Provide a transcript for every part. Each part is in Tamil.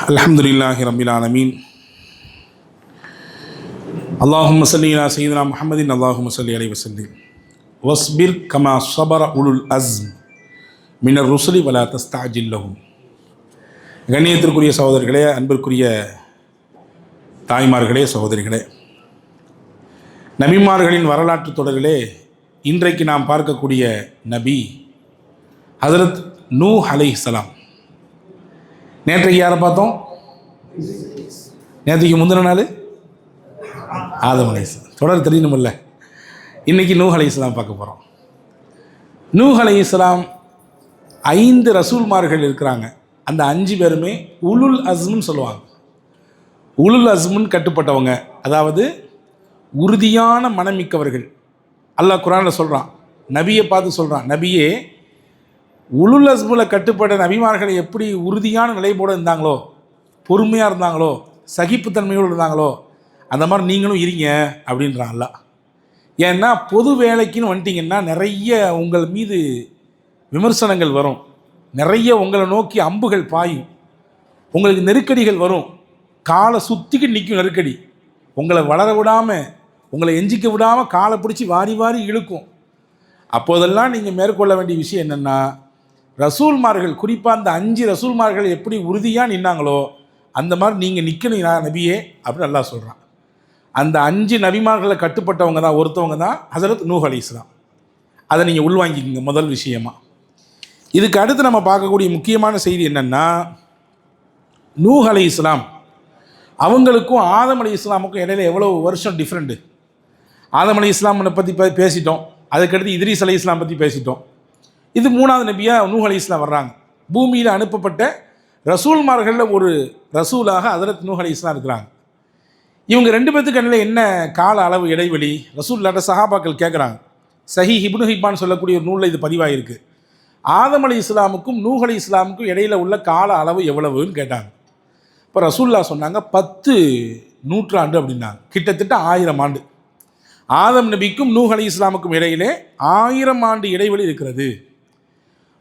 அல்ஹம்துலில்லாஹி ரப்பில் ஆலமீன். அல்லாஹும்ம ஸல்லி அலா சய்யிதினா முஹம்மதின் அல்லாஹும்ம ஸல்லி அலைஹி வஸல்லிம். வஸ்பிர் கமா ஸபர உலுல் அஸ்ம் மினர் ருசுலி வலா தஸ்தஅஜில் லஹும். கண்ணியத்திற்குரிய சகோதரர்களே, அன்பிற்குரிய தாய்மார்களே, சகோதரிகளே, நபிமார்களின் வரலாற்று தொடரிலே இன்றைக்கு நாம் பார்க்கக்கூடிய நபி ஹஸரத் நூஹ் அலைஹிஸ்ஸலாம். நேற்றைக்கு யாரை பார்த்தோம்? நேற்றைக்கு முந்தின நாள் ஆதம் அலைஹிஸ்ஸலாம். தொடர் தெரியணுமில்ல. இன்றைக்கி நூஹ் அலைஹிஸ்ஸலாம் பார்க்க போகிறோம். நூஹ் அலைஹிஸ்ஸலாம் 5 ரசூல்மார்கள் இருக்கிறாங்க. அந்த 5 பேருமே உலுல் அஸ்ம்னு சொல்லுவாங்க. உலுல் அஸ்ம்னு கட்டுப்பட்டவங்க, அதாவது உறுதியான மனமிக்கவர்கள். அல்லாஹ் குர்ஆனில் சொல்கிறான், நபியை பார்த்து சொல்கிறான், நபியே, உலுல் அஸ்மில் கட்டுப்பட்ட நபிமார்கள் எப்படி உறுதியான நிலைப்போடு இருந்தாங்களோ, பொறுமையாக இருந்தாங்களோ, சகிப்புத்தன்மையோடு இருந்தாங்களோ, அந்த மாதிரி நீங்களும் இருங்க அப்படின்றான் அல்லாஹ். ஏன்னா பொது வேலைக்குன்னு வந்துட்டிங்கன்னா நிறைய உங்கள் மீது விமர்சனங்கள் வரும், நிறைய உங்களை நோக்கி அம்புகள் பாயும், உங்களுக்கு நெருக்கடிகள் வரும், காலை சுற்றிக்கிட்டு நிற்கும் நெருக்கடி, உங்களை வளர விடாமல், உங்களை எஞ்சிக்க விடாமல் காலை பிடிச்சி வாரி வாரி இழுக்கும். அப்போதெல்லாம் நீங்கள் மேற்கொள்ள வேண்டிய விஷயம் என்னென்னா, ரசூல்மார்கள், குறிப்பாக அந்த 5 ரசூல்மார்கள் எப்படி உறுதியாக நின்னாங்களோ அந்த மாதிரி நீங்கள் நிற்கணும் நபியே அப்படின்னு அல்லாஹ் சொல்கிறான். அந்த 5 நபிமார்களை கட்டுப்பட்டவங்க தான் ஒருத்தவங்க தான் ஹஸரத் நூஹ் அலைஹிஸ்ஸலாம். அதை நீங்கள் உள்வாங்கிக்கிங்க முதல் விஷயமா. இதுக்கு அடுத்து நம்ம பார்க்கக்கூடிய முக்கியமான செய்தி என்னென்னா, நூஹ் அலைஹிஸ்ஸலாம் அவங்களுக்கும் ஆதம் அலைஹிஸ்ஸலாமுக்கும் இடையில எவ்வளோ வருஷம் டிஃப்ரெண்ட்டு. ஆதம் அலைஹிஸ்ஸலாமை பற்றி பேசிட்டோம், அதுக்கடுத்து இத்ரீஸ் அலைஹிஸ்ஸலாம் பற்றி பேசிட்டோம். இது 3வது நபியாக நூஹ் அலைஹிஸ்ஸலாம் வர்றாங்க. பூமியில் அனுப்பப்பட்ட ரசூல்மார்களில் ஒரு ரசூலாக ஹஸரத் நூஹ் அலைஹிஸ்ஸலாம் இருக்கிறாங்க. இவங்க 2 பேர்த்துக்கு இடையில என்ன கால அளவு இடைவெளி? ரசூலுல்லாஹ் சஹாபாக்கள் கேட்குறாங்க. சஹீஹ் இப்னு ஹிப்பான் சொல்லக்கூடிய ஒரு நூலில் இது பதிவாகிருக்கு. ஆதம் அலைஹிஸ்ஸலாமுக்கும் நூஹ் அலைஹிஸ்ஸலாமுக்கும் இடையில் உள்ள கால அளவு எவ்வளவுன்னு கேட்டாங்க. இப்போ ரசூலுல்லாஹ் சொன்னாங்க 10 நூற்றாண்டு அப்படின்னாங்க, கிட்டத்தட்ட 1000 ஆண்டு. ஆதம் நபிக்கும் நூஹ் அலைஹிஸ்ஸலாமுக்கும் இடையிலே 1000 ஆண்டு இடைவெளி இருக்கிறது.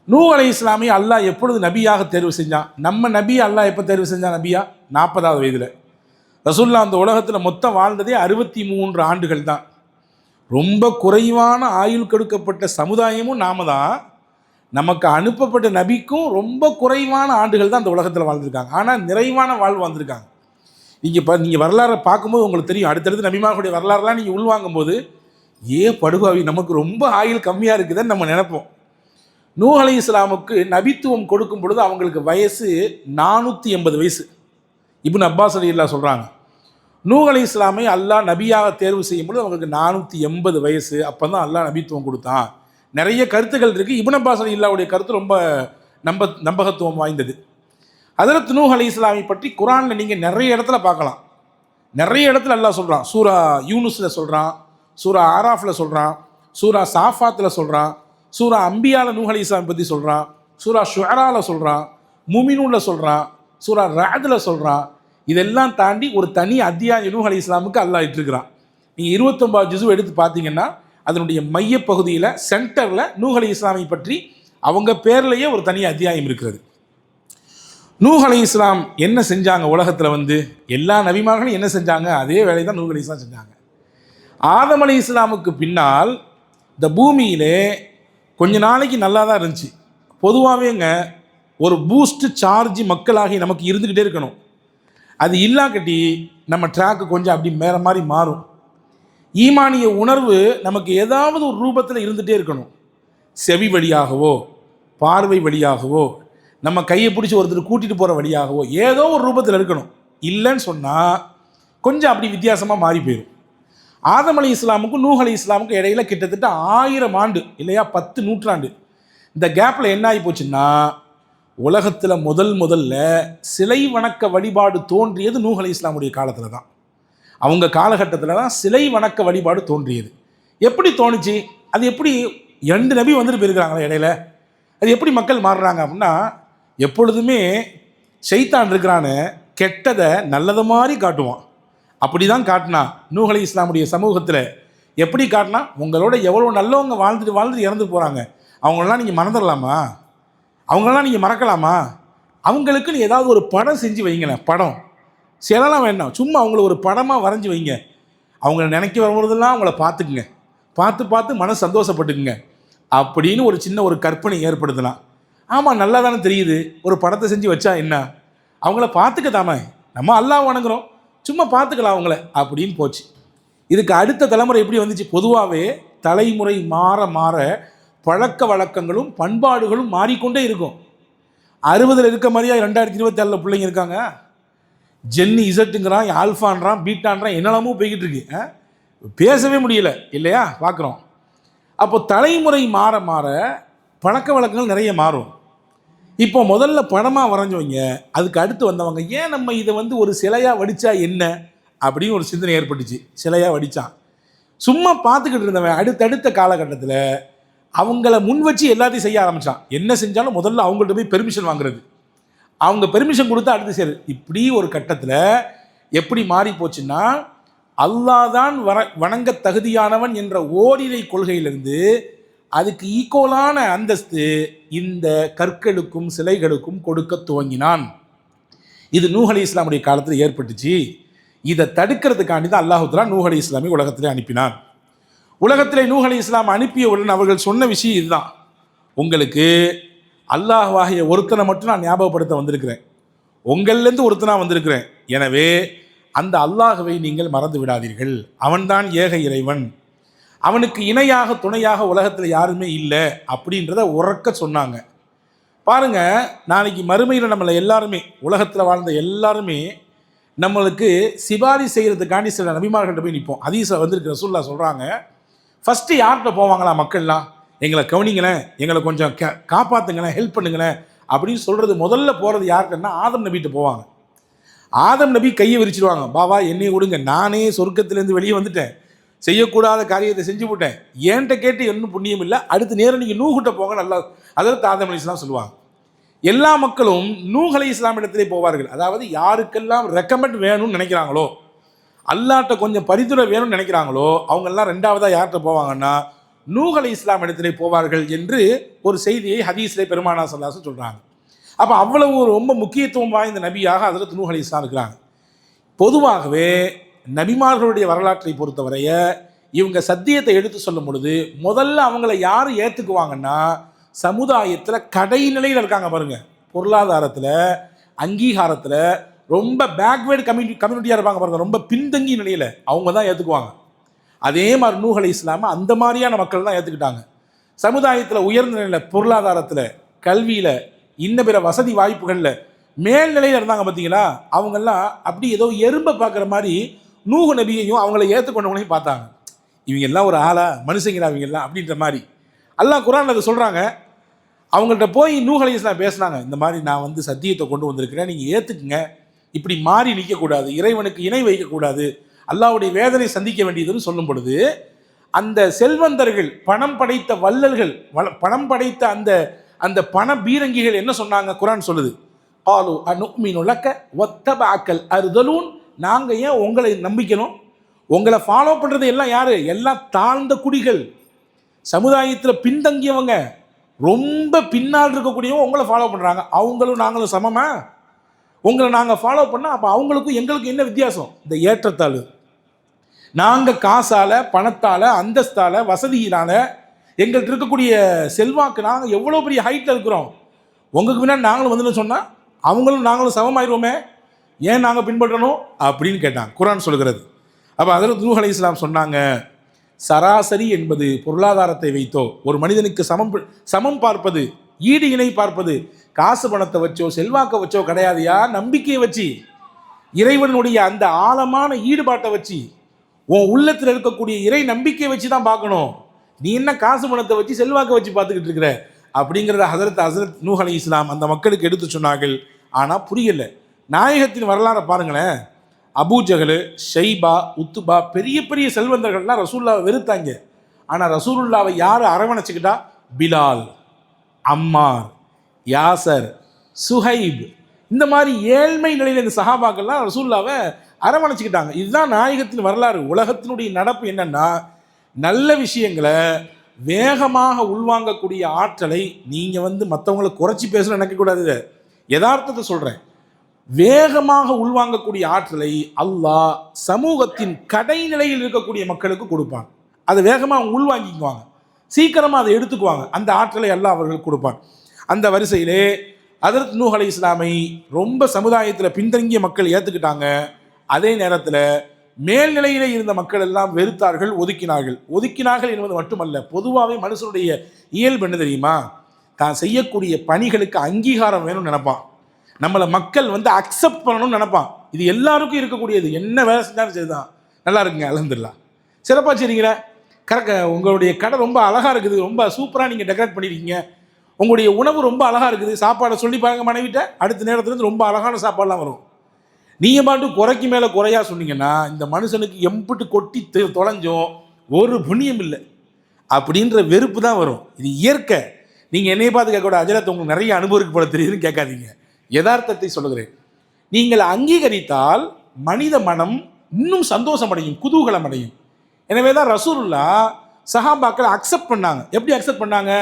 நூஹ் அலைஹிஸ்ஸலாமை அல்லாஹ் எப்பொழுது நபியாக தேர்வு செஞ்சான்? நம்ம நபி அல்லாஹ் எப்போ தேர்வு செஞ்சான் நபியா? 40வது வயதில். ரசூலுல்லாஹ் அந்த உலகத்தில் மொத்தம் வாழ்ந்ததே 63 ஆண்டுகள் தான். ரொம்ப குறைவான ஆயுள் கொடுக்கப்பட்ட சமுதாயமும் நாம தான். நமக்கு அனுப்பப்பட்ட நபிக்கும் ரொம்ப குறைவான ஆண்டுகள் தான் அந்த உலகத்தில் வாழ்ந்துருக்காங்க. ஆனால் நிறைவான வாழ்வு வந்திருக்காங்க. நீங்கள் வரலாறை பார்க்கும்போது உங்களுக்கு தெரியும், அடுத்தடுத்து நபிமார்களுடைய வரலாறுலாம் நீங்கள் உள்வாங்கும்போது, படுபாவி, நமக்கு ரொம்ப ஆயுள் கம்மியாக இருக்குதுன்னு நம்ம நினைப்போம். நூஹ் அலைஹிஸ்ஸலாமுக்கு நபித்துவம் கொடுக்கும் பொழுது அவங்களுக்கு வயசு 480 வயசு. இப்னு அப்பாஸ் ரலியல்லாஹு சொல்கிறாங்க, நூஹ் அலைஹிஸ்ஸலாமை அல்லாஹ் நபியாக தேர்வு செய்யும் பொழுது அவங்களுக்கு 480 வயசு. அப்போ தான் அல்லாஹ் நபித்துவம் கொடுத்தான். நிறைய கருத்துக்கள் இருக்குது. இப்னு அப்பாஸ் ரலியல்லாஹுடைய கருத்து ரொம்ப நம்பகத்துவம் வாய்ந்தது. ஹஸரத் நூஹ் அலைஹிஸ்ஸலாமை பற்றி குர்ஆனில் நீங்கள் நிறைய இடத்துல பார்க்கலாம். நிறைய இடத்துல அல்லாஹ் சொல்கிறான். சூரா யூனுஸில் சொல்கிறான், சூரா ஆராஃபில் சொல்கிறான், சூரா சாஃபாத்தில் சொல்கிறான், சூரா அம்பியாவில் நூஹ் அலைஹிஸ்ஸலாம் பற்றி சொல்கிறான், சூரா ஷுஅராவில் சொல்கிறான், முமினூனில் சொல்கிறான், சூரா ரஅதில் சொல்கிறான். இதெல்லாம் தாண்டி ஒரு தனி அத்தியாயம் நூஹ் அலைஹிஸ்ஸலாமுக்கு அல்லாஹ் இட்டிருக்கிறான். நீங்கள் 29 ஜுஸு எடுத்து பார்த்தீங்கன்னா அதனுடைய மையப்பகுதியில் சென்டரில் நூஹ் அலைஹிஸ்ஸலாமை பற்றி அவங்க பேர்லேயே ஒரு தனி அத்தியாயம் இருக்கிறது. நூஹ் அலைஹிஸ்ஸலாம் என்ன செஞ்சாங்க உலகத்தில்? எல்லா நபிமார்களும் என்ன செஞ்சாங்க? அதே வேலையை தான் நூஹ் அலைஹிஸ்ஸலாம் செஞ்சாங்க. ஆதம் அலைஹிஸ்ஸலாமுக்கு பின்னால் இந்த பூமியிலே கொஞ்ச நாளைக்கு நல்லா தான் இருந்துச்சு. பொதுவாகவேங்க ஒரு பூஸ்ட் சார்ஜ் மக்களாகி நமக்கு இருந்துக்கிட்டே இருக்கணும். அது இல்லாக்கட்டி நம்ம ட்ராக்கு கொஞ்சம் அப்படி மேலே மாதிரி மாறும். ஈமானிய உணர்வு நமக்கு ஏதாவது ஒரு ரூபத்தில் இருந்துகிட்டே இருக்கணும். செவி வழியாகவோ, பார்வை வழியாகவோ, நம்ம கையை பிடிச்சி ஒருத்தர் கூட்டிகிட்டு போகிற வழியாகவோ ஏதோ ஒரு ரூபத்தில் இருக்கணும். இல்லைன்னு சொன்னால் கொஞ்சம் அப்படி வித்தியாசமாக மாறி போயிடும். ஆதம் அலைஹிஸ்ஸலாமுக்கும் நூஹ் அலைஹிஸ்ஸலாமுக்கும் இடையில கிட்டத்தட்ட 1000 ஆண்டு இல்லையா, 10 நூற்றாண்டு. இந்த கேப்பில் என்ன ஆகி போச்சுன்னா, உலகத்தில் முதல்ல சிலை வணக்க வழிபாடு தோன்றியது நூஹ் அலைஹிஸ்ஸலாமுடைய காலத்தில் தான். அவங்க காலகட்டத்தில் தான் சிலை வணக்க வழிபாடு தோன்றியது. எப்படி தோணுச்சு? அது எப்படி 2 நபி வந்துட்டு போயிருக்கிறாங்களே இடையில, அது எப்படி மக்கள் மாறுறாங்க அப்படின்னா, எப்பொழுதுமே ஷைத்தான் இருக்கிறான்னு கெட்டதை நல்லது மாதிரி காட்டுவான். அப்படி தான் காட்டினா நூஹ் அலைஹிஸ்ஸலாமுடைய சமூகத்தில். எப்படி காட்டினா, உங்களோட எவ்வளோ நல்லவங்க வாழ்ந்துட்டு இறந்து போகிறாங்க, அவங்களெல்லாம் நீங்கள் மறந்துடலாமா? அவங்களெல்லாம் நீங்கள் மறக்கலாமா? அவங்களுக்குன்னு ஏதாவது ஒரு படம் செஞ்சு வைங்களேன். படம் சிலலாம் வேண்டாம், சும்மா அவங்கள ஒரு படமாக வரைஞ்சி வைங்க. அவங்கள நினைக்க வரும்போதெல்லாம் அவங்கள பார்த்துக்குங்க, பார்த்து பார்த்து மனசு சந்தோஷப்பட்டுக்குங்க அப்படின்னு ஒரு சின்ன ஒரு கற்பனை ஏற்படுத்தலாம். ஆமாம், நல்லா தானே தெரியுது, ஒரு படத்தை செஞ்சு வச்சா என்ன, அவங்கள பார்த்துக்கதாமே, நம்ம அல்லாஹ் வணங்குறோம், சும்மா பார்த்துக்கலாம் அவங்கள அப்படின்னு போச்சு. இதுக்கு அடுத்த தலைமுறை எப்படி வந்துச்சு? பொதுவாகவே தலைமுறை மாற மாற பழக்க வழக்கங்களும் பண்பாடுகளும் மாறிக்கொண்டே இருக்கும். 60 இருக்க மாதிரியா 2027 பிள்ளைங்க இருக்காங்க? ஜென்னி இசட்டுங்கிறான், ஆல்ஃபான்றான், பீட்டான்றான், என்னெல்லாமோ போய்கிட்டு இருக்கு. பேசவே முடியல இல்லையா? பார்க்குறோம். அப்போ தலைமுறை மாற மாற பழக்க வழக்கங்கள் நிறைய மாறும். இப்போ முதல்ல படமாக வரைஞ்சவங்க, அதுக்கு அடுத்து வந்தவங்க, ஏன் நம்ம இதை ஒரு சிலையாக வடித்தா என்ன அப்படின்னு ஒரு சிந்தனை ஏற்பட்டுச்சு. சிலையாக வடித்தான், சும்மா பார்த்துக்கிட்டு இருந்தவன் அடுத்தடுத்த காலகட்டத்தில் அவங்கள முன் வச்சு எல்லாத்தையும் செய்ய ஆரம்பித்தான். என்ன செஞ்சாலும் முதல்ல அவங்கள்ட்ட போய் பெர்மிஷன் வாங்குறது, அவங்க பெர்மிஷன் கொடுத்தா அடுத்து சரி. இப்படி ஒரு கட்டத்தில் எப்படி மாறி போச்சுன்னா, அல்லாஹ் தான் வணங்க தகுதியானவன் என்ற ஓரிரை கொள்கையிலிருந்து அதுக்கு ஈக்குவலான அந்தஸ்து இந்த கற்களுக்கும் சிலைகளுக்கும் கொடுக்க துவங்கினான். இது நூஹ் அலைஹிஸ்ஸலாமுடைய காலத்தில் ஏற்பட்டுச்சு. இதை தடுக்கிறதுக்காண்டி தான் அல்லாஹ் தஆலா நூஹ் அலைஹிஸ்ஸலாமை உலகத்திலே அனுப்பினான். உலகத்திலே நூஹ் அலைஹிஸ்ஸலாம் அனுப்பியவுடன் அவர்கள் சொன்ன விஷயம் இதுதான்: உங்களுக்கு அல்லாஹ்வாகிய ஒருத்தனை மட்டும் நான் ஞாபகப்படுத்த வந்திருக்கிறேன், உங்கள்லேருந்து ஒருத்தனாக வந்திருக்கிறேன். எனவே அந்த அல்லாஹ்வை நீங்கள் மறந்து விடாதீர்கள். அவன்தான் ஏக இறைவன், அவனுக்கு இணையாக துணையாக உலகத்தில் யாருமே இல்லை அப்படின்றத உறக்க சொன்னாங்க. பாருங்க, நாளைக்கு மறுமையில் நம்மளை எல்லாருமே, உலகத்தில் வாழ்ந்த எல்லாருமே நம்மளுக்கு சிபாரிசு செய்கிறதுக்காண்டி சில நபிமார்கள்ட்ட போய் நிற்போம். ஹதீஸில் வந்திருக்கிற ரசூலுல்லாஹ் சொல்கிறாங்க, ஃபஸ்ட்டு யார்கிட்ட போவாங்களா மக்கள்லாம்? எங்களை கவனிங்களேன், எங்களை கொஞ்சம் காப்பாற்றுங்களேன், ஹெல்ப் பண்ணுங்களேன் அப்படின்னு சொல்கிறது முதல்ல போகிறது யார்கிட்டன்னா ஆதம் நபிகிட்ட போவாங்க. ஆதம் நபி கையை விரிச்சிடுவாங்க, பாவா என்னையை விடுங்க, நானே சொர்க்கத்திலேருந்து வெளியே வந்துட்டேன், செய்யக்கூடாத காரியத்தை செஞ்சு போட்டேன், ஏன்ட்ட கேட்டு இன்னும் புண்ணியம் இல்லை, அடுத்து நேரம் நீங்கள் நூஹ்கிட்ட போங்க, நல்லா. அதாவது ஆதம் அலைஹிஸ்ஸலாம் சொல்லுவாங்க. எல்லா மக்களும் நூஹ் அலைஹிஸ்ஸலாம் இடத்திலே போவார்கள். அதாவது யாருக்கெல்லாம் ரெக்கமெண்ட் வேணும்னு நினைக்கிறாங்களோ, அல்லாஹ்ட்ட கொஞ்சம் பரிந்துரை வேணும்னு நினைக்கிறாங்களோ, அவங்கெல்லாம் ரெண்டாவதாக யார்கிட்ட போவாங்கன்னா நூஹ் அலைஹிஸ்ஸலாம் இடத்திலே போவார்கள் என்று ஒரு செய்தியை ஹதீஸிலே பெருமானா ஸல்லல்லாஹு அலைஹி வஸல்லம் சொல்கிறாங்க. அப்போ அவ்வளவு ரொம்ப முக்கியத்துவம் வாய்ந்த நபியாக ஹஜ்ரத் நூஹ் அலைஹிஸ்ஸலாம் இருக்கிறாங்க. பொதுவாகவே நபிமார்களுடைய வரலாற்றை பொறுத்தவரைய இவங்க சத்தியத்தை எடுத்து சொல்லும் பொழுது முதல்ல அவங்கள யார் ஏற்றுக்குவாங்கன்னா, சமுதாயத்தில் கடைநிலையில் இருக்காங்க பாருங்க, பொருளாதாரத்தில் அங்கீகாரத்தில் ரொம்ப பேக்வேர்டு கம்யூனிட்டியாக இருப்பாங்க பாருங்க, ரொம்ப பின்தங்கிய நிலையில், அவங்க தான் ஏற்றுக்குவாங்க. அதே மாதிரி நூஹ் அலைஹிஸ்ஸலாமை அந்த மாதிரியான மக்கள் தான் ஏற்றுக்கிட்டாங்க. சமுதாயத்தில் உயர்ந்த நிலையில், பொருளாதாரத்தில், கல்வியில், இன்ன பிற வசதி வாய்ப்புகளில் மேல்நிலையில் இருந்தாங்க பார்த்தீங்களா, அவங்கெல்லாம் அப்படி ஏதோ எறும்பை பார்க்குற மாதிரி நூஹ் நபியையும் அவங்கள ஏற்றுக்கொண்டவங்களையும் பார்த்தாங்க. இவங்க எல்லாம் ஒரு ஆளா, மனுஷங்களா இவங்கெல்லாம் அப்படின்ற மாதிரி. அல்லாஹ் குர்ஆன்ல அதை சொல்கிறாங்க. அவங்கள்ட்ட போய் நூஹ் அலைஹிஸ்ஸலாம் பேசுனாங்க, இந்த மாதிரி நான் சத்தியத்தை கொண்டு வந்திருக்கிறேன், நீங்கள் ஏற்றுக்குங்க, இப்படி மாறி நிற்கக்கூடாது, இறைவனுக்கு இணை வைக்கக்கூடாது, அல்லாஹ்வுடைய வேதனை சந்திக்க வேண்டியதுன்னு சொல்லும் பொழுது அந்த செல்வந்தர்கள், பணம் படைத்த வள்ளல்கள், பணம் படைத்த அந்த அந்த பண பீரங்கிகள் என்ன சொன்னாங்க? குர்ஆன் சொல்லுது, ஆலு அனுமினு லக்க வத்தபஅக்கல் அர்தலூன், நாங்கள் ஏன் உங்களை நம்பிக்கணும், உங்களை ஃபாலோ பண்ணுறது எல்லாம் யார்? எல்லாம் தாழ்ந்த குடிகள், சமுதாயத்தில் பின்தங்கியவங்க, ரொம்ப பின்னால் இருக்கக்கூடியவங்க உங்களை ஃபாலோ பண்ணுறாங்க. அவங்களும் நாங்களும் சமமா? உங்களை நாங்கள் ஃபாலோ பண்ணால் அப்போ அவங்களுக்கும் எங்களுக்கும் என்ன வித்தியாசம்? இந்த ஏற்றத்தாழ். நாங்கள் காசால், பணத்தால், அந்தஸ்தால், வசதியினால், எங்கள்கிட்ட இருக்கக்கூடிய செல்வாக்கு, நாங்கள் எவ்வளோ பெரிய ஹைட்டில் இருக்கிறோம், உங்களுக்கு பின்னாடி நாங்களும் வந்துன்னு சொன்னால் அவங்களும் நாங்களும் சமமாயிருவோமே, ஏன் நாங்கள் பின்பற்றணும் அப்படின்னு கேட்டாங்க. குர்ஆன் சொல்கிறது. அப்போ ஹஜ்ரத் நூஹ் அலைஹிஸ்ஸலாம் சொன்னாங்க, சராசரி என்பது பொருளாதாரத்தை வைத்தோ, ஒரு மனிதனுக்கு சமம் பார்ப்பது, ஈடு இணை பார்ப்பது காசு பணத்தை வச்சோ செல்வாக்கை வச்சோ கிடையாதுயா, நம்பிக்கையை வச்சு, இறைவனுடைய அந்த ஆழமான ஈடுபாட்டை வச்சு, உன் உள்ளத்தில் இருக்கக்கூடிய இறை நம்பிக்கையை வச்சு தான் பார்க்கணும். நீ என்ன காசு பணத்தை வச்சு செல்வாக்கை வச்சு பார்த்துக்கிட்டு இருக்கிற அப்படிங்கிறத ஹஜ்ரத் நூஹ் அலைஹிஸ்ஸலாம் அந்த மக்களுக்கு எடுத்து சொன்னார்கள். ஆனால் புரியலை. நாயகத்தின் வரலாறை பாருங்களேன், அபூஜஹல், ஷைபா, உத்துபா, பெரிய பெரிய செல்வந்தர்கள்லாம் ரசூலுல்லாவை வெறுத்தாங்க. ஆனால் ரசூலுல்லாவை யார் அரவணைச்சிக்கிட்டா? பிலால், அம்மார், யாசர், சுஹைப், இந்த மாதிரி ஏழ்மை நிலையில் இந்த சஹாபாக்கள்லாம் ரசூலுல்லாவை அரவணைச்சிக்கிட்டாங்க. இதுதான் நாயகத்தின் வரலாறு. உலகத்தினுடைய நடப்பு என்னன்னா, நல்ல விஷயங்களை வேகமாக உள்வாங்கக்கூடிய ஆற்றலை நீங்கள் மற்றவங்களை குறைச்சி பேச நினைக்கக்கூடாது. யதார்த்தத்தை சொல்கிறேன். வேகமாக உள்வாங்கக்கூடிய ஆற்றலை அல்லாஹ் சமூகத்தின் கடைநிலையில் இருக்கக்கூடிய மக்களுக்கு கொடுப்பான். அதை வேகமாக அவங்க உள்வாங்கிக்குவாங்க, சீக்கிரமாக அதை எடுத்துக்குவாங்க. அந்த ஆற்றலை அல்லாஹ் அவர்களுக்கு கொடுப்பான். அந்த வரிசையிலே ஹஜ்ரத் நூஹ் அலைஹிஸ்ஸலாமை ரொம்ப சமுதாயத்தில் பின்தங்கிய மக்கள் ஏற்றுக்கிட்டாங்க. அதே நேரத்தில் மேல்நிலையிலே இருந்த மக்கள் எல்லாம் வெறுத்தார்கள், ஒதுக்கினார்கள் என்பது மட்டுமல்ல, பொதுவாகவே மனுஷனுடைய இயல்பு என்ன தெரியுமா? தான் செய்யக்கூடிய பணிகளுக்கு அங்கீகாரம் வேணும்னு நினைப்பான். நம்மளை மக்கள் அக்செப்ட் பண்ணணும்னு நினைப்பான். இது எல்லாருக்கும் இருக்கக்கூடியது. என்ன வேலை செஞ்சாலும் சரிதான், நல்லா இருக்குங்க, அல்ஹம்துலில்லாஹ், சிறப்பாக செய்றீங்களே, கரெக்ட், உங்களுடைய கடை ரொம்ப அழகாக இருக்குது, ரொம்ப சூப்பராக நீங்கள் டெக்கரேட் பண்ணியிருக்கீங்க, உங்களுடைய உணவு ரொம்ப அழகாக இருக்குது, சாப்பாடை சொல்லி பாருங்க மனைவிட்ட, அடுத்த நேரத்துலேருந்து ரொம்ப அழகான சாப்பாடெலாம் வரும். நீங்கள் பாட்டு குறைக்கு மேலே குறையா சொன்னீங்கன்னா இந்த மனுஷனுக்கு எம்பிட்டு கொட்டி தொலைஞ்சோம், ஒரு புண்ணியம் இல்லை அப்படின்ற வெறுப்பு தான் வரும். இது இயற்கை. நீங்கள் என்னையை பார்த்து கேட்கக்கூடாது, அஜரத் உங்களுக்கு நிறைய அனுபவம் போல தெரியுதுன்னு கேட்காதீங்க. யதார்த்தத்தை சொல்லுகிறேன். நீங்கள் அங்கீகரித்தால் மனித மனம் இன்னும் சந்தோஷம் அடையும், குதூகலம் அடையும். எனவே தான் ரசூலுல்லாஹ் சஹாபாக்களை அக்செப்ட் பண்ணாங்க. எப்படி அக்செப்ட் பண்ணாங்க?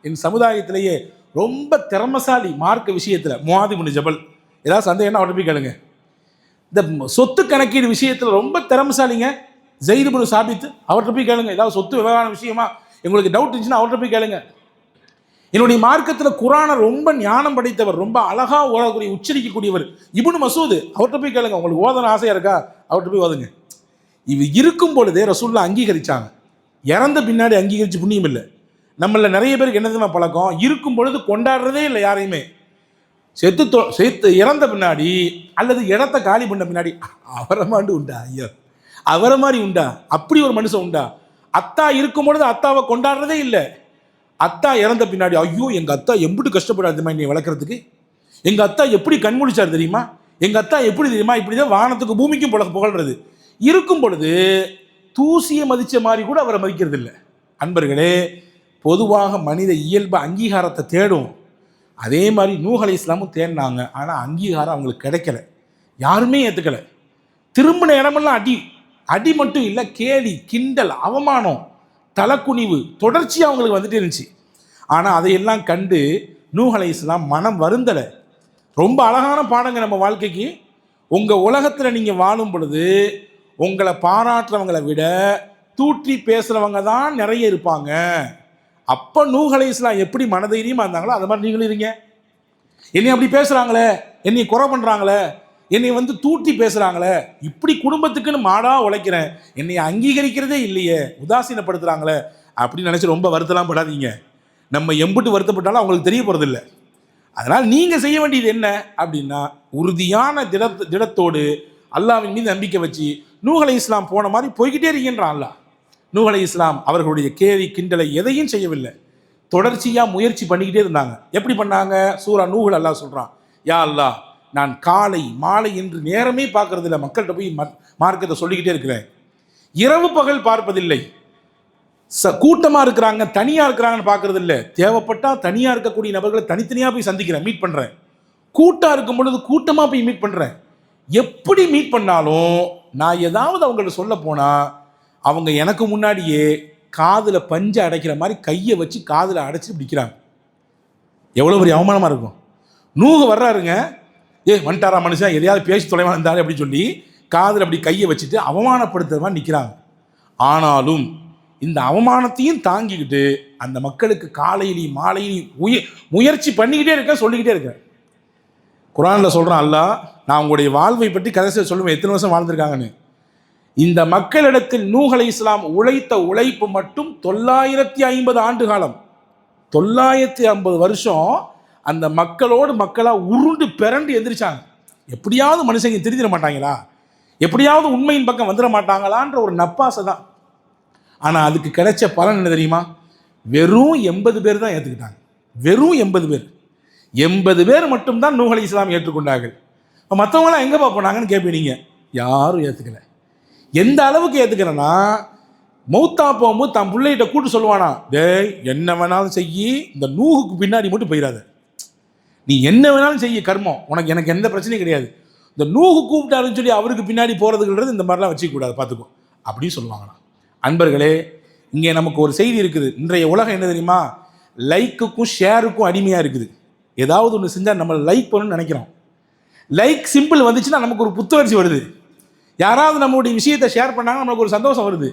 என் சமுதாயத்திலேயே ரொம்ப திறமசாலி மார்க்க விஷயத்தில் முஆது இப்னு ஜபல், ஏதாவது சந்தேகம்னா அவர்கிட்ட போய் கேளுங்க. இந்த சொத்து கணக்கீடு விஷயத்தில் ரொம்ப திறமசாலிங்க ஸைத் இப்னு சாபித், அவர்கிட்ட போய் கேளுங்க. ஏதாவது சொத்து விவகார விஷயமா உங்களுக்கு டவுட் இருந்துச்சுன்னா அவர்கிட்ட போய் கேளுங்க. என்னுடைய மார்க்கத்தில் குரானை ரொம்ப ஞானம் படைத்தவர், ரொம்ப அழகாக ஓதக்கூடிய உச்சரிக்கக்கூடியவர் இப்னு மசூத், அவர்கிட்ட போய் கேளுங்க. உங்களுக்கு ஓதன ஆசையாக இருக்கா, அவர்கிட்ட போய் ஓதுங்க. இது இருக்கும் பொழுதே ரசூலுல்லாஹ் அங்கீகரித்தாங்க. இறந்த பின்னாடி அங்கீகரித்து புண்ணியம் இல்லை. நம்மள நிறைய பேருக்கு என்ன தெரியுமா பழக்கம்? இருக்கும் பொழுது கொண்டாடுறதே இல்லை யாரையுமே. செத்து இறந்த பின்னாடி அல்லது இடத்த காலி பண்ண பின்னாடி அவரை மாதிரி உண்டா, ஐயோ அவரை மாதிரி உண்டா, அப்படி ஒரு மனுஷன் உண்டா? அத்தா இருக்கும் பொழுது அத்தாவை கொண்டாடுறதே இல்லை. அத்தா இறந்த பின்னாடி ஐயோ எங்கள் அத்தா எப்படி கஷ்டப்படாது தெரியுமா என்னை வளர்க்குறதுக்கு, எங்கள் அத்தா எப்படி கண்முழிச்சார் தெரியுமா, எங்கள் அத்தா எப்படி தெரியுமா, இப்படி தான் வானத்துக்கு பூமிக்கும் புகழ்றது. இருக்கும் பொழுது தூசியை மதித்த மாதிரி கூட அவரை மதிக்கிறது இல்லை. அன்பர்களே, பொதுவாக மனித இயல்பு அங்கீகாரத்தை தேடும். அதே மாதிரி நூஹ் அலைஹிஸ்ஸலாமும் தேடினாங்க. ஆனால் அங்கீகாரம் அவங்களுக்கு கிடைக்கல, யாருமே ஏற்றுக்கலை. திரும்பின இடமெல்லாம் அடி மட்டும் இல்லை, கேலி, கிண்டல், அவமானம், தலக்குனிவு தொடர்ச்சியாக அவங்களுக்கு வந்துட்டே இருந்துச்சு. ஆனால் அதையெல்லாம் கண்டு நூஹ் அலைஹிஸ்ஸலாம் மனம் வருந்தலை. ரொம்ப அழகான பாடங்க நம்ம வாழ்க்கைக்கு. உங்கள் உலகத்தில் நீங்கள் வாழும் பொழுது உங்களை பாராட்டுறவங்களை விட தூற்றி பேசுகிறவங்க தான் நிறைய இருப்பாங்க. அப்போ நூஹ் அலைஹிஸ்ஸலாம் எப்படி மனதைரியமாக இருந்தாங்களோ அது மாதிரி நீங்களும் இருங்க. என்னை அப்படி பேசுகிறாங்களே, என்னை குறை பண்ணுறாங்களே, என்னை தூட்டி பேசுகிறாங்களே, இப்படி குடும்பத்துக்குன்னு மாடாக உழைக்கிறேன், என்னை அங்கீகரிக்கிறதே இல்லையே, உதாசீனப்படுத்துகிறாங்களே அப்படின்னு நினச்சி ரொம்ப வருத்தலாம் படாதீங்க. நம்ம எம்பிட்டு வருத்தப்பட்டாலும் அவங்களுக்கு தெரிய போகிறதில்ல. அதனால் நீங்கள் செய்ய வேண்டியது என்ன அப்படின்னா, உறுதியான திடத்தோடு அல்லாஹ்வின் மீது நம்பிக்கை வச்சு நூஹ் அலைஹிஸ்ஸலாம் போன மாதிரி போய்கிட்டே இருக்கின்றான் அல்லாஹ். நூஹ் அலைஹிஸ்ஸலாம் அவர்களுடைய கேலி கிண்டலை எதையும் செய்யவில்லை, தொடர்ச்சியாக முயற்சி பண்ணிக்கிட்டே இருந்தாங்க. எப்படி பண்ணாங்க? சூரா நூஹ்ல அல்லாஹ் சொல்கிறான், யா அல்லாஹ், நான் காலை மாலை என்று நேரமே பார்க்கறதில்ல, மக்கள்கிட்ட போய் மார்க்கத்தை சொல்லிக்கிட்டே இருக்கிறேன், இரவு பகல் பார்ப்பதில்லை, கூட்டமாக இருக்கிறாங்க தனியாக இருக்கிறாங்கன்னு பார்க்கறது இல்லை, தேவைப்பட்டால் தனியாக இருக்கக்கூடிய நபர்களை தனித்தனியாக போய் சந்திக்கிறேன், மீட் பண்ணுறேன், கூட்டாக இருக்கும் பொழுது கூட்டமாக போய் மீட் பண்ணுறேன். எப்படி மீட் பண்ணாலும் நான் ஏதாவது அவங்கள்ட்ட சொல்ல போனால் அவங்க எனக்கு முன்னாடியே காதில் பஞ்சை அடைக்கிற மாதிரி கையை வச்சு காதில் அடைச்சி பிடிக்கிறாங்க. எவ்வளோ பெரிய அவமானமாக இருக்கும். நூஹ் வர்றாருங்க, வந்துட்டாரா மனுஷன், எதையாவது பேசி தொலைவாக இருந்தாரு அப்படின்னு சொல்லி காதில் அப்படி கையை வச்சுட்டு அவமானப்படுத்துகிற மாதிரி நிற்கிறாங்க. ஆனாலும் இந்த அவமானத்தையும் தாங்கிக்கிட்டு அந்த மக்களுக்கு காலையிலையும் மாலையிலையும் முயற்சி பண்ணிக்கிட்டே இருக்கேன், சொல்லிக்கிட்டே இருக்கேன். குர்ஆனில் சொல்கிறான் அல்லாஹ், நான் உங்களுடைய வாழ்வை பற்றி கடைசியில் சொல்லுவேன், எத்தனை வருஷம் வாழ்ந்திருக்காங்கன்னு. இந்த மக்களிடத்தில் நூஹ் அலைஹிஸ்ஸலாம் உழைத்த உழைப்பு மட்டும் 950 ஆண்டு காலம், 950 வருஷம் அந்த மக்களோடு மக்களாக உருண்டு பிறண்டு எந்திரிச்சாங்க. எப்படியாவது மனுஷங்க திருத்திட மாட்டாங்களா, எப்படியாவது உண்மையின் பக்கம் வந்துட மாட்டாங்களான்ற ஒரு நப்பாசை தான். ஆனால் அதுக்கு கிடைச்ச பலன் என்ன தெரியுமா? வெறும் 80 பேர் தான் ஏற்றுக்கிட்டாங்க. வெறும் 80 பேர், 80 பேர் மட்டும்தான் நூஹ் அலைஹிஸ்ஸலாம் ஏற்றுக்கொண்டார்கள். மற்றவங்களாம் எங்கே போனாங்கன்னு கேட்பீங்க, யாரும் ஏற்றுக்கலை. எந்த அளவுக்கு ஏற்றுக்கிறேன்னா, மௌத்தா போகும்போது தான் பிள்ளைகிட்ட கூட்டு சொல்லுவானா, டேய் என்ன வேணாலும் செய்யி, இந்த நூஹுக்கு பின்னாடி மட்டும் போயிடாத, நீ என்ன வேணாலும் செய்ய கர்மம், எனக்கு எந்த பிரச்சனையும் கிடையாது, இந்த நூஹு கூப்பிட்டாருன்னு சொல்லி அவருக்கு பின்னாடி போகிறதுன்றது இந்த மாதிரிலாம் வச்சுக்கூடாது, பார்த்துக்கோ அப்படின்னு சொல்லுவாங்கண்ணா. அன்பர்களே, இங்கே நமக்கு ஒரு செய்தி இருக்குது. இன்றைய உலகம் என்ன தெரியுமா? லைக்குக்கும் ஷேருக்கும் அடிமையாக இருக்குது. ஏதாவது ஒன்று செஞ்சால் நம்ம லைக் பண்ணணும்னு நினைக்கிறோம். லைக் சிம்பிள் வந்துச்சுன்னா நமக்கு ஒரு புத்துணர்ச்சி வருது. யாராவது நம்மளுடைய விஷயத்தை ஷேர் பண்ணாங்க, நமக்கு ஒரு சந்தோஷம் வருது.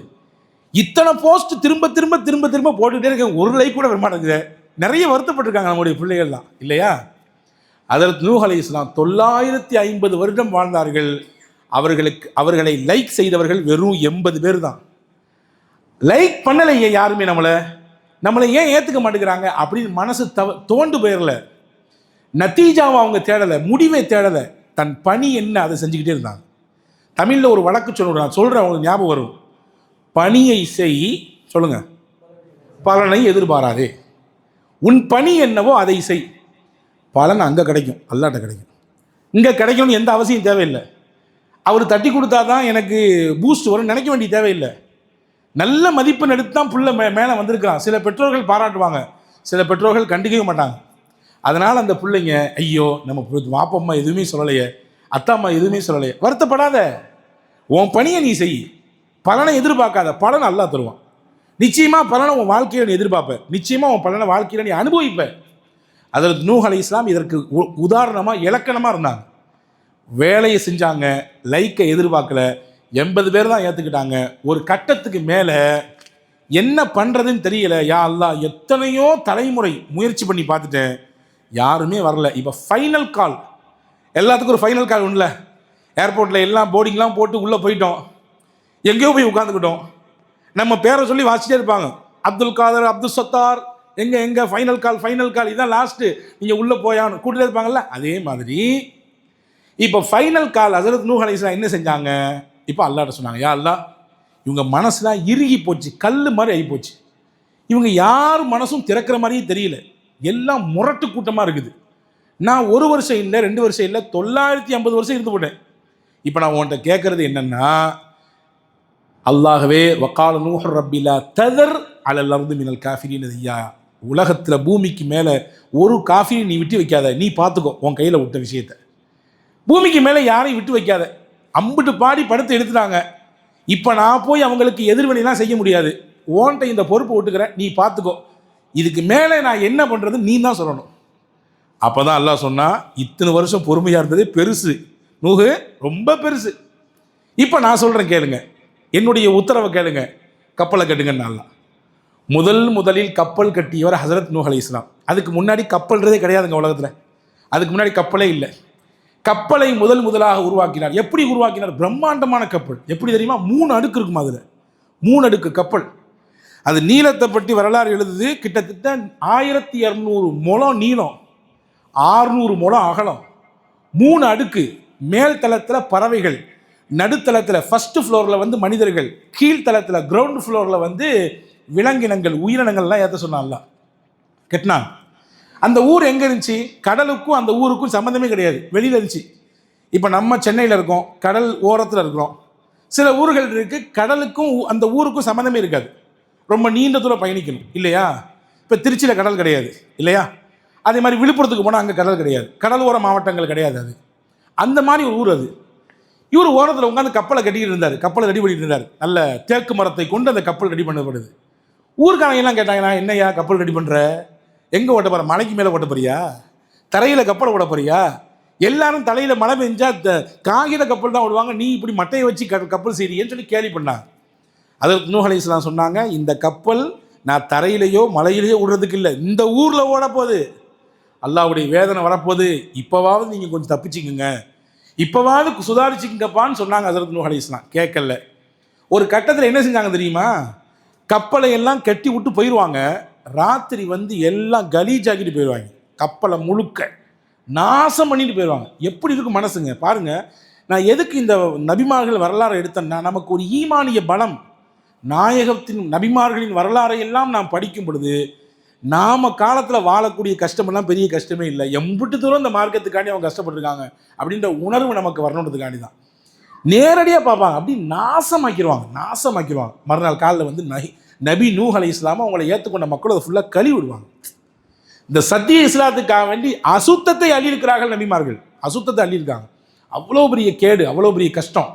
இத்தனை போஸ்ட் திரும்ப திரும்ப திரும்ப திரும்ப போட்டுக்கிட்டே இருக்க, ஒரு லைக் கூட வரமாட்டேங்குது. நிறைய வருத்தப்பட்டிருக்காங்க நம்முடைய பிள்ளைகள் தான் இல்லையா? ஹஜ்ரத் நூஹ் அலைஹிஸ்ஸலாம் 950 வருடம் வாழ்ந்தார்கள். அவர்களை லைக் செய்தவர்கள் வெறும் 80 பேர் தான். லைக் பண்ணலையே யாருமே. நம்மளை ஏன் ஏற்றுக்க மாட்டேங்கிறாங்க அப்படின்னு மனசு தோண்டு போயிடல. நத்தீஜாவை அவங்க தேடலை, முடிவை தேடலை. தன் பணி என்ன அதை செஞ்சுக்கிட்டே இருந்தாங்க. தமிழில் ஒரு வழக்கு சொல்கிறேன், அவங்களுக்கு ஞாபகம் வரும். பணியை செய், சொல்லுங்க, பலனை எதிர்பாராதே. உன் பணி என்னவோ அதை செய், பலன் அங்கே கிடைக்கும், அல்லாட்ட கிடைக்கும். இங்கே கிடைக்கணும்னு எந்த அவசியம் தேவையில்லை. அவர் தட்டி கொடுத்தா தான் எனக்கு பூஸ்ட் வரும் நினைக்க வேண்டிய தேவையில்லை. நல்ல மதிப்பெண் எடுத்து தான் புள்ள மேலே வந்திருக்கிறான். சில பெற்றோர்கள் பாராட்டுவாங்க, சில பெற்றோர்கள் கண்டிக்கவே மாட்டாங்க. அதனால் அந்த பிள்ளைங்க, ஐயோ நம்ம வாப்பம்மா எதுவுமே சொல்லலையே, அத்தா அம்மா எதுவுமே சொல்லலையே, வருத்தப்படாத. உன் பணியை நீ செய், பலனை எதிர்பார்க்காத. பலனை அல்லாஹ் தருவான். நிச்சயமாக பலனை உன் வாழ்க்கையில் நீ எதிர்பார்ப்ப, நிச்சயமாக உன் பலனை வாழ்க்கையில் நீ அனுபவிப்ப. ஹஜ்ரத் நூஹ் அலைஹிஸ்ஸலாம் இதற்கு உதாரணமாக இலக்கணமாக இருந்தாங்க. வேலையை செஞ்சாங்க, லைக்கை எதிர்பார்க்கல. 80 பேர் தான் ஏற்றுக்கிட்டாங்க. ஒரு கட்டத்துக்கு மேலே என்ன பண்ணுறதுன்னு தெரியல. யா அல்லாஹ், எத்தனையோ தலைமுறை முயற்சி பண்ணி பார்த்துட்டேன், யாருமே வரல. இப்போ ஃபைனல் கால், எல்லாத்துக்கும் ஒரு ஃபைனல் கால் உண்டுல. ஏர்போர்ட்டில் எல்லாம் போர்டிங்லாம் போட்டு உள்ளே போயிட்டோம், எங்கேயோ போய் உட்காந்துக்கிட்டோம். நம்ம பேரை சொல்லி வாசிட்டே இருப்பாங்க, அப்துல் காதர், அப்துல் சத்தார், எங்கே ஃபைனல் கால், ஃபைனல் கால், இதுதான் லாஸ்ட்டு, நீங்கள் உள்ளே போயான்னு கூட்டிகிட்டே இருப்பாங்கல்ல. அதே மாதிரி இப்போ ஃபைனல் கால். ஹஜ்ரத் நூஹ் அலைஹிஸ்ஸலாம் என்ன செஞ்சாங்க? இப்போ அல்லாஹ்ட்ட சொன்னாங்க, யா அல்லாஹ், இவங்க மனசுலாம் இறுகி போச்சு, கல் மாதிரி ஆகி போச்சு. இவங்க யார் மனசும் திறக்கிற மாதிரியே தெரியல, எல்லாம் முரட்டு கூட்டமாக இருக்குது. நான் 1 வருஷம் இல்லை, 2 வருஷம் இல்லை, 950 வருஷம் இருந்து போட்டேன். இப்போ நான் உன்கிட்ட கேட்குறது என்னென்னா, அல்லாஹ்வே வக்கால நூஹ் ரப்பிலா ததர் அலல் அர்து மினல் காஃபிரீன ஐயா, உலகத்தில் பூமிக்கு மேலே ஒரு காஃபிரி நீ விட்டு வைக்காத, நீ பார்த்துக்கோ உன் கையில் விட்ட விஷயத்தை. பூமிக்கு மேலே யாரையும் விட்டு வைக்காத. அம்பிட்டு பாடி படுத்து எடுத்துட்டாங்க. இப்போ நான் போய் அவங்களுக்கு எதிர்வினைலாம் செய்ய முடியாது, ஓன்ட்ட இந்த பொறுப்பை விட்டுக்கிறேன், நீ பார்த்துக்கோ. இதுக்கு மேலே நான் என்ன பண்ணுறது நீ தான் சொல்லணும். அப்போ தான் அல்லாஹ் சொன்னா, இத்தனை வருஷம் பொறுமையாக இருந்ததே பெருசு நூஹு, ரொம்ப பெருசு. இப்போ நான் சொல்கிறேன் கேளுங்க, என்னுடைய உத்தரவை கேளுங்க, கப்பலை கட்டுங்கன்னு. அல்லாஹ் முதலில் கப்பல் கட்டியவர் ஹஜ்ரத் நூஹ் அலைஹிஸ்ஸலாம். அதுக்கு முன்னாடி கப்பல்ன்றதே கிடையாதுங்க உலகத்தில். அதுக்கு முன்னாடி கப்பலே இல்லை. கப்பலை முதலாக உருவாக்கினார். எப்படி உருவாக்கினார்? பிரம்மாண்டமான கப்பல். எப்படி தெரியுமா? 3 அடுக்கு இருக்குமா. அதில் 3 அடுக்கு கப்பல். அது நீளத்தை பற்றி வரலாறு எழுதுது. கிட்டத்தட்ட 1200 முழம் நீளம், 600 முழம் அகலம், 3 அடுக்கு. மேல் தளத்தில் பறவைகள், நடுத்தளத்தில் ஃபர்ஸ்ட் ஃப்ளோரில் வந்து மனிதர்கள், கீழ்த்தளத்தில் கிரவுண்ட் ஃப்ளோரில் வந்து விலங்கினங்கள், உயிரினங்கள்லாம் ஏற்ற சொன்னான்ல கெட்டினான். அந்த ஊர் எங்கே இருந்துச்சு? கடலுக்கும் அந்த ஊருக்கும் சம்மந்தமே கிடையாது, வெளியில் இருந்துச்சு. இப்போ நம்ம சென்னையில் இருக்கோம், கடல் ஓரத்தில் இருக்கிறோம். சில ஊர்கள் இருக்குது, கடலுக்கும் அந்த ஊருக்கும் சம்மந்தமே இருக்காது, ரொம்ப நீண்ட தூரம் பயணிக்கணும் இல்லையா? இப்போ திருச்சியில் கடல் கிடையாது இல்லையா? அதே மாதிரி விழுப்புரத்துக்கு போனால் அங்கே கடல் கிடையாது, கடலோர மாவட்டங்கள் கிடையாது. அது அந்த மாதிரி ஒரு ஊர். அது இவர் ஓரத்தில் உட்காந்து கப்பலை கட்டிக்கிட்டு இருந்தார், கப்பலை ரெடி பண்ணிட்டு இருந்தார். நல்ல தேக்கு மரத்தை கொண்டு அந்த கப்பல் ரெடி பண்ணப்படுது. ஊருக்காரங்க எல்லாம் கேட்டாங்கன்னா, என்னையா கப்பல் ரெடி பண்ணுற, எங்கே ஓட்ட போகிற, மலைக்கு மேலே ஓட்ட போறியா, தரையில் கப்பலை ஓட போறியா? எல்லாரும் தலையில் மழை பெஞ்சா காகித கப்பல் தான் ஓடுவாங்க, நீ இப்படி மட்டையை வச்சு கப்பல் செய்றீன்னு சொல்லி கேலி பண்ணாங்க. ஹஜ்ரத் நூஹ் அலைஹிஸ்ஸலாம் சொன்னாங்க, இந்த கப்பல் நான் தரையிலையோ மலையிலையோ விடுறதுக்கு இல்லை, இந்த ஊரில் ஓட போகுது, அல்லாஹ்வுடைய வேதனை வரப்போகுது, இப்போவாவது நீங்கள் கொஞ்சம் தப்பிச்சுக்குங்க, இப்போவாவது சுதாரிச்சுங்கப்பான்னு சொன்னாங்க ஹஜ்ரத் நூஹ் அலைஹிஸ்ஸலாம். கேட்கல. ஒரு கட்டத்தில் என்ன செஞ்சாங்க தெரியுமா? கப்பலை எல்லாம் கட்டி விட்டு போயிடுவாங்க. ராத்திரி வந்து எல்லாம் கலீஜ் ஆக்கிட்டு போயிடுவாங்க, கப்பலை முழுக்க நாசம் பண்ணிட்டு போயிடுவாங்க. எப்படி இருக்கும் மனசுங்க பாருங்க. நான் எதுக்கு இந்த நபிமார்கள் வரலாறு எடுத்தேன்னா, நமக்கு ஒரு ஈமானிய பலம். நாயகத்தின் நபிமார்களின் வரலாறை எல்லாம் நாம் படிக்கும் பொழுது நாம காலத்தில் வாழக்கூடிய கஷ்டமெல்லாம் பெரிய கஷ்டமே இல்லை, எம்பிட்டு தூரம் இந்த மார்க்கத்துக்காண்டி அவங்க கஷ்டப்பட்டுருக்காங்க அப்படின்ற உணர்வு நமக்கு வரணுன்றதுக்காண்டி தான் நேரடியாக பார்ப்பாங்க. அப்படி நாசமாக்கிடுவாங்க. மறுநாள் காலில் வந்து நபி நூஹ் அலைஹிஸ்ஸலாம் அவங்களை ஏற்றுக்கொண்ட மக்கள் அதை ஃபுல்லாக கழுவி விடுவாங்க. இந்த சத்திய இஸ்லாத்துக்காக வேண்டி அசுத்தத்தை அள்ளியிருக்கிறார்கள் நபிமார்கள், அசுத்தத்தை அள்ளியிருக்காங்க. அவ்வளோ பெரிய கேடு, அவ்வளோ பெரிய கஷ்டம்.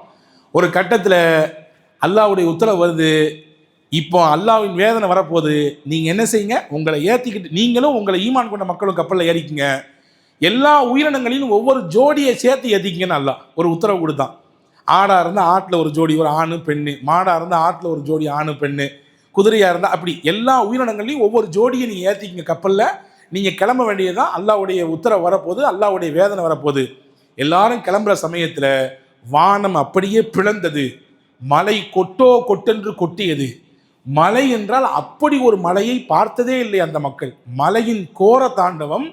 ஒரு கட்டத்தில் அல்லாஹ்வுடைய உத்தரவு வருது, இப்போ அல்லாஹ்வின் வேதனை வரப்போகுது. நீங்கள் என்ன செய்யுங்க, உங்களை ஏற்றிக்கிட்டு நீங்களும் உங்களை ஈமான் கொண்ட மக்களும் கப்பலில் ஏறிக்குங்க. எல்லா உயிரினங்களிலும் ஒவ்வொரு ஜோடியை சேர்த்து ஏற்றிக்கிங்கன்னு அல்லாஹ் ஒரு உத்தரவு கொடுத்தான். ஆடாக இருந்தால் ஆட்டில் ஒரு ஜோடி ஒரு ஆணு பெண்ணு, மாடாக இருந்தால் ஆட்டில் ஒரு ஜோடி ஆணு பெண்ணு, குதிரையாக இருந்தால் அப்படி எல்லா உயிரினங்களையும் ஒவ்வொரு ஜோடியை நீங்கள் ஏற்றிக்கிங்க கப்பலில். நீங்கள் கிளம்ப வேண்டியதுதான். அல்லாஹ்வுடைய உத்தரவு வரப்போகுது, அல்லாஹ்வுடைய வேதனை வரப்போகுது. எல்லாரும் கிளம்புற சமயத்தில் வானம் அப்படியே பிளந்தது, மலை கொட்டோ கொட்டென்று கொட்டியது. மலை என்றால் அப்படி ஒரு மலையை பார்த்ததே இல்லை அந்த மக்கள். மலையின் கோர தாண்டவம்.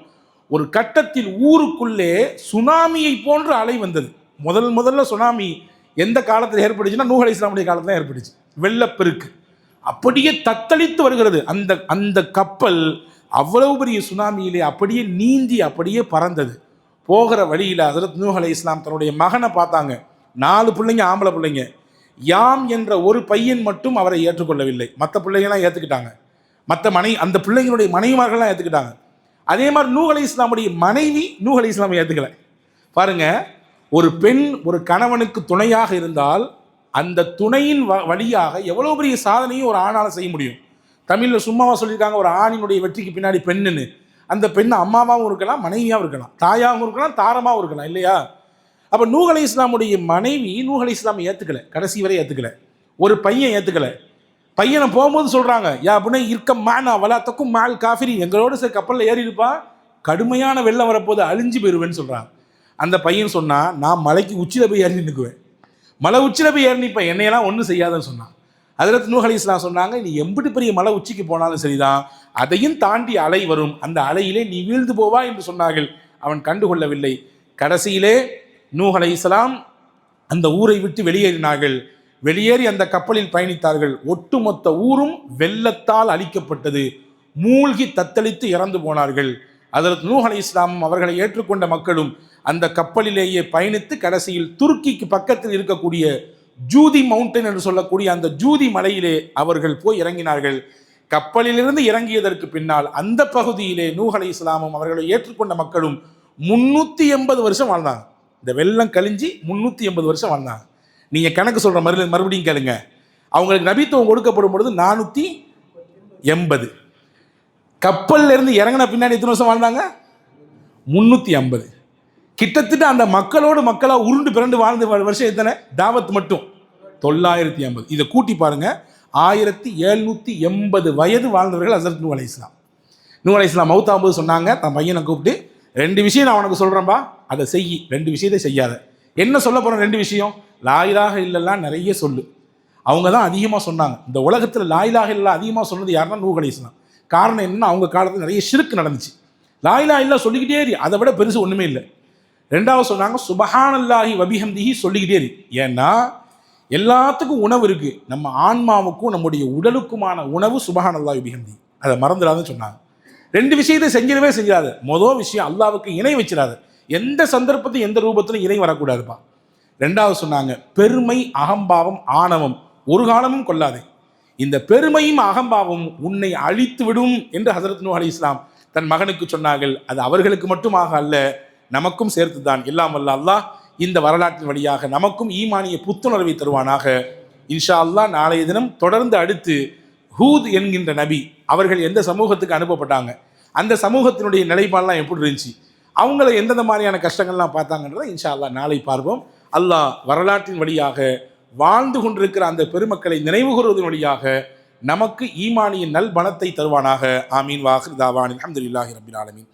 ஒரு கட்டத்தில் ஊருக்குள்ளே சுனாமியை போன்ற அலை வந்தது. முதல்ல சுனாமி எந்த காலத்தில் ஏற்பட்டுச்சுன்னா நூஹ் அலைஹிஸ்ஸலாமுடைய காலத்தில் ஏற்பட்டுச்சு. வெள்ளப்பெருக்கு அப்படியே தத்தளித்து வருகிறது. அந்த அந்த கப்பல் அவ்வளவு பெரிய சுனாமியிலே அப்படியே நீந்தி அப்படியே பறந்தது. போகிற வழியில் ஹஜ்ரத் நூஹ் அலைஹிஸ்ஸலாம் தன்னுடைய மகனை பார்த்தாங்க. 4 பிள்ளைங்க, ஆம்பளை பிள்ளைங்க. யாம் என்ற ஒரு பையன் மட்டும் அவரை ஏற்றுக்கொள்ளவில்லை. மற்ற பிள்ளைங்களாம் ஏற்றுக்கிட்டாங்க. அந்த பிள்ளைங்களுடைய மனைவிமார்கள்லாம் ஏற்றுக்கிட்டாங்க. அதே மாதிரி நூஹ் அலைஹிஸ்ஸலாமுடைய மனைவி நூஹ் அலைஹிஸ்ஸலாமை ஏற்றுக்கலை. பாருங்க, ஒரு பெண் ஒரு கணவனுக்கு துணையாக இருந்தால் அந்த துணையின் வழியாக எவ்வளோ பெரிய சாதனையும் ஒரு ஆணால் செய்ய முடியும். தமிழில் சும்மாவா சொல்லியிருக்காங்க, ஒரு ஆணினுடைய வெற்றிக்கு பின்னாடி பெண்ணுன்னு. அந்த பெண் அம்மாவாகவும் இருக்கலாம், மனைவியாகவும் இருக்கலாம், தாயாகவும் இருக்கலாம், தாரமாகவும் இருக்கலாம், இல்லையா? அப்போ நூஹ் அலைஹிஸ்ஸலாமுடைய மனைவி நூஹ் அலைஹிஸ்ஸலாமை ஏற்றுக்கலை, கடைசி வரை ஏற்றுக்கலை. ஒரு பையன் ஏற்றுக்கலை. பையனை போகும்போது சொல்கிறாங்க, யா புனை இருக்கம் மானா வலாத்தக்கும் மால் காஃபிரி, எங்களோடு சரி கப்பலில் ஏறி இருப்பா, கடுமையான வெள்ளம் வரப்போது, அழிஞ்சு போயிடுவேன்னு சொல்கிறாங்க. அந்த பையன் சொன்னால், நான் மலைக்கு உச்சியில் போய் ஏறி நிற்குவேன், மலை உச்சியில் போய் ஏறி நிற்பேன், என்னையெல்லாம் ஒன்றும் செய்யாதுன்னு சொன்னான். ஹஜ்ரத் நூஹ் அலைஹிஸ்ஸலாம் சொன்னாங்க, நீ எம்பிட்டு பெரிய மலை உச்சிக்கு போனாலும் சரிதான், அதையும் தாண்டி அலை வரும், அந்த அலையிலே நீ வீழ்ந்து போவா என்று சொன்னார்கள். அவன் கண்டுகொள்ளவில்லை. கடைசியிலே நூஹ் அலைஹிஸ்ஸலாம் அந்த ஊரை விட்டு வெளியேறினார்கள். வெளியேறி அந்த கப்பலில் பயணித்தார்கள். ஒட்டுமொத்த ஊரும் வெள்ளத்தால் அழிக்கப்பட்டது. மூழ்கி தத்தளித்து இறந்து போனார்கள். ஹஜ்ரத் நூஹ் அலைஹிஸ்ஸலாமும் அவர்களை ஏற்றுக்கொண்ட மக்களும் அந்த கப்பலிலேயே பயணித்து கடைசியில் துருக்கிக்கு பக்கத்தில் இருக்கக்கூடிய ஜூதி மவுண்டன் என்று சொல்லக்கூடிய அந்த ஜூதி மலையிலே அவர்கள் போய் இறங்கினார்கள். கப்பலிலிருந்து இறங்கியதற்கு பின்னால் அந்த பகுதியிலே நூஹ் அலைஹிஸ்ஸலாமும் அவர்களை ஏற்றுக்கொண்ட மக்களும் 380 வருஷம் வாழ்ந்தாங்க. இந்த வெள்ளம் கழிஞ்சி 380 வருஷம் வாழ்ந்தாங்க. நீங்கள் கணக்கு சொல்கிற மறுபடியும் கேளுங்க. அவங்களுக்கு நபித்துவம் கொடுக்கப்படும் பொழுது 480. கப்பலில் இருந்து இறங்கின பின்னாடி எத்தனை வருஷம் வாழ்ந்தாங்க? 350. கிட்டத்தட்ட அந்த மக்களோடு மக்களாக உருண்டு பிறண்டு வாழ்ந்த வருஷம் எத்தனை? தாவத் மட்டும் 950. இதை கூட்டி பாருங்க, 1780 வயது வாழ்ந்தவர்கள் ஹஜ்ரத் நூஹ் அலைஹிஸ்ஸலாம். நூஹ் அலைஹிஸ்ஸலாம் மௌத்தாகும்போது சொன்னாங்க, தன் பையனை கூப்பிட்டு, 2 விஷயம் நான் உனக்கு சொல்கிறேன்பா, அதை செய், 2 விஷயத்தை செய்யாத. என்ன சொல்ல போகிறேன்? 2 விஷயம். லா இலாஹ இல்லல்லாஹ் நிறைய சொல்லு. அவங்க தான் அதிகமாக சொன்னாங்க. இந்த உலகத்தில் லா இலாஹ இல்லல்லாஹ் அதிகமாக சொன்னது யாருன்னா நூஹ் அலைஹிஸ்ஸலாம். காரணம் என்னன்னா, அவங்க காலத்தில் நிறைய ஷிர்க் நடந்துச்சு. லா இலாஹ இல்லல்லாஹ் சொல்லிக்கிட்டே இரு, அதை விட பெருசு ஒன்றுமே இல்லை. 2வது சொன்னாங்க, சுபஹானல்லாஹி வபிஹம்திஹி சொல்லிக்கிட்டே இரு. ஏன்னா எல்லாத்துக்கும் உணவு இருக்குது, நம்ம ஆன்மாவுக்கும் நம்முடைய உடலுக்குமான உணவு சுபஹானல்லாஹி வபிஹம்திஹி, அதை மறந்துடாதுன்னு சொன்னாங்க. 2 விஷயத்தை செஞ்சிடாத. மொதல் விஷயம், அல்லாஹ்வுக்கு இணை வச்சிடாது. எந்த சந்தர்ப்பத்தையும் எந்த ரூபத்திலும் இணை வரக்கூடாதுப்பா. 2வது சொன்னாங்க, பெருமை அகம்பாவம் ஆணவம் ஒரு காலமும் கொள்ளாதே. இந்த பெருமையும் அகம்பாவம் உன்னை அழித்து விடும் என்று ஹஜ்ரத் நூஹ் அலைஹிஸ்ஸலாம் தன் மகனுக்கு சொன்னார்கள். அது அவர்களுக்கு மட்டுமாக அல்ல, நமக்கும் சேர்த்து தான். எல்லாம் வல்ல அல்லாஹ் இந்த வரலாற்றின் வழியாக நமக்கும் ஈமானிய புத்துணர்வை தருவானாக. இன்ஷா அல்லாஹ் நாளைய தினம் தொடர்ந்து அடுத்து ஹூத் என்கின்ற நபி அவர்கள் எந்த சமூகத்துக்கு அனுப்பப்பட்டாங்க, அந்த சமூகத்தினுடைய நிலைப்பாடெல்லாம் எப்படி இருந்துச்சு, அவங்கள எந்தெந்த மாதிரியான கஷ்டங்கள்லாம் பார்த்தாங்கன்றதை இன்ஷா அல்லாஹ் நாளை பார்ப்போம். அல்லாஹ் வரலாற்றின் வழியாக வாழ்ந்து கொண்டிருக்கிற அந்த பெருமக்களை நினைவு கூறுவதன் வழியாக நமக்கு ஈமானிய நல் பணத்தை தருவானாக. ஆமீன். வாஹிர் தாவானில் அல்ஹம்துலில்லாஹி ரப்பில் ஆலமீன்.